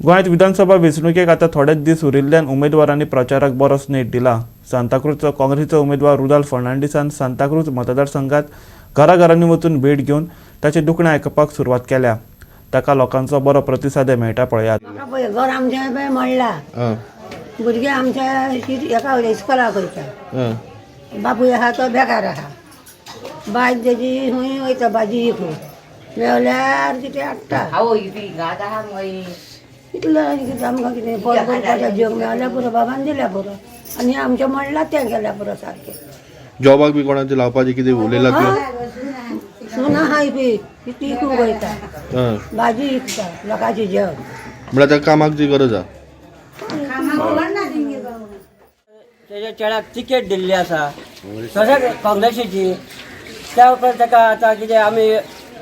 गोंयांत विधानसभा वेंचणुकेक आतां थोडेच दीस उरिल्ल्यान उमेदवारांनी प्रचाराक बरोच नेट दिला। सांताक्रूजचो काँग्रेसीचो उमेदवार रुदाल्फ फर्नांडीसान सांताक्रूज मतदारसंघात घराघरांनी वचून भेट घेवन ताचे दुखणें आयकपाक सुरवात केल्या। ताका लोकांचो बरो प्रतिसाद मेळटा पळयात। घर आमचें मोडला, भुरगे आमचे एका इस्कॉलाक वयता, बापूय आहा तो बेकार आहा, बाय तेजी खंय वयता भाजी विकूंक, मेवल्यार कितें हाडटा इतलें कितें आमकां कितें करपाचें जग मेवल्यार पुरो बाबान दिल्या पुरो, आनी आमचें मोडला तें गेल्या पुरो सारकें। जॉबाक बी कोणाचें लावपाचें कितें उलयलां सुना आहाय बी ती विकूंक वयता, भाजी विकता लोकांची जग, म्हळ्यार ताका कामाक जी गरज आहा। तेज्या चेड्याक तिकेट दिल्ली आसा तशेंच काँग्रेसीची, त्या उपरांत ताका आतां कितें आमी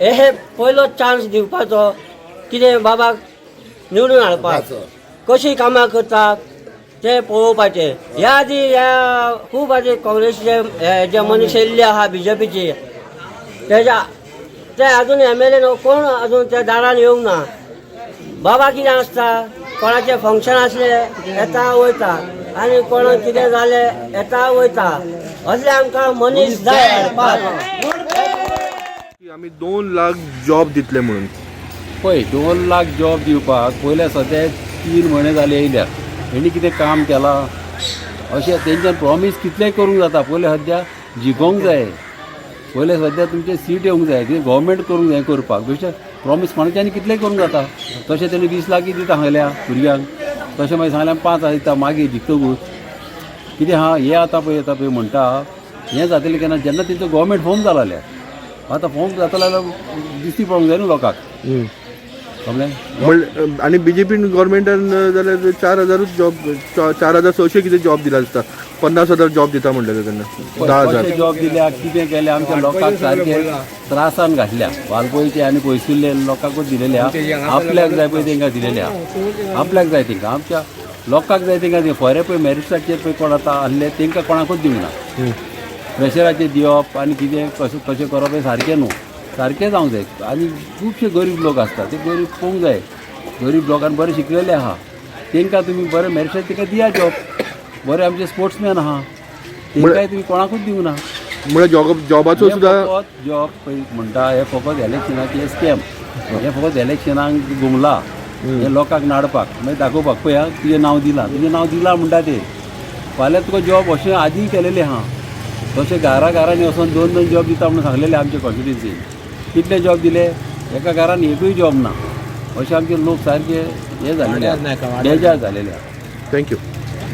हे पयलो चान्स दिवपाचो, कितें बाबाक निवडून हाडपाक, कशीं कामां करतात ते पळोवपाचें। ह्या आदी खूब आदी काँग्रेसीचे जे मनीस येयल्ले आहा BJPचे ते आजून MLA कोण आजून त्या दारान येवंक ना। बाबा कितें आसता, कोणाचें फंक्शन आसलें येता वयता, आनी कोणाक कितें जालें येता वयता, असले आमकां मनीस जाय हाडपाक। आमी 2 लाख जॉब दितले म्हणून पळय 2 लाख जॉब दिवपाक पयले सद्या 3 म्हयने जाले येयल्यात, हेणी कितें काम केलां अशें तेंच्यान प्रॉमीस कितलेंय करूंक जाता। पयले सद्या जिखोवंक जाय, पयले सद्या तुमचें सीट येवंक जाय, कितें गव्हर्मेंट करूंक जाय करपाक, तशें प्रॉमीस कोणाच्यानी कितलेंय करूंक जाता। तशें तेणी 20 लाख दिता सांगल्या भुरग्यांक, तशें मागीर सांगल्यार 5 दिता मागीर जिखतकूच कितें आहा हें आतां पळय म्हणटा हें जातलें केन्ना जेन्ना तेंचो गव्हर्मेंट फॉर्म जालाले, आतां फॉर्म जाता जाल्यार दिसती पडोवंक जाय न्हू लोकांक समजलें। आनी BJP गव्हर्मेंटान जाल्यार 4,000 जॉब 4,600 कितें जॉब दिला आसता, 50,000 जॉब दिता म्हणलें तेन्ना 10,000 जॉब दिल्या, कितें केलें आमच्या लोकांक सारके त्रासान घातल्या, वालपयचे आनी पयसुल्ले लोकांकूच दिलेल्या, आपल्याक जाय पळय तांकां दिलेल्या, आपल्याक जाय तांकां, आमच्या लोकांक जाय तांकां फॉरे पळय मॅरिट्साचेर पळय कोण आतां आहले तांकां कोणाकूच दिवंक ना। प्रेशराचेर दिवप आनी कितें कशें करप हें सारकें न्हू, सारकें जावंक जाय। आनी खुबशे गरीब लोक आसता ते गरीब पळोवंक जाय, गरीब लोकांक बरें शिकलेले आहा तांकां तुमी बरें मॅरिट्साचेर तांकां दिया जॉब, बरे आमचे स्पोर्ट्समॅन आहा तांकांय तुमी कोणाकूच दिवंक ना। म्हळ्यार जॉबाचो सुद्दां जॉब पळय म्हणटा हे फकत इलेक्शनाचे स्कॅम, हे फकत इलेक्शनाक गुमला, हे लोकांक नाडपाक मागीर दाखोवपाक पळय हा तुजें नांव दिलां म्हणटा ते, फाल्यां तुका जॉब अशें आदीं केलेलें आहा, तशें घरांनी वचून 2-2 जॉब दिता म्हणून सांगलेलें आमचे कॉन्स्टिट्युन्सीन। कितले जॉब दिले, एका घरान एकूय जॉब ना, अशें आमचे लोक सारके हे जालेले बेजार जालेले आहा। थँक्यू।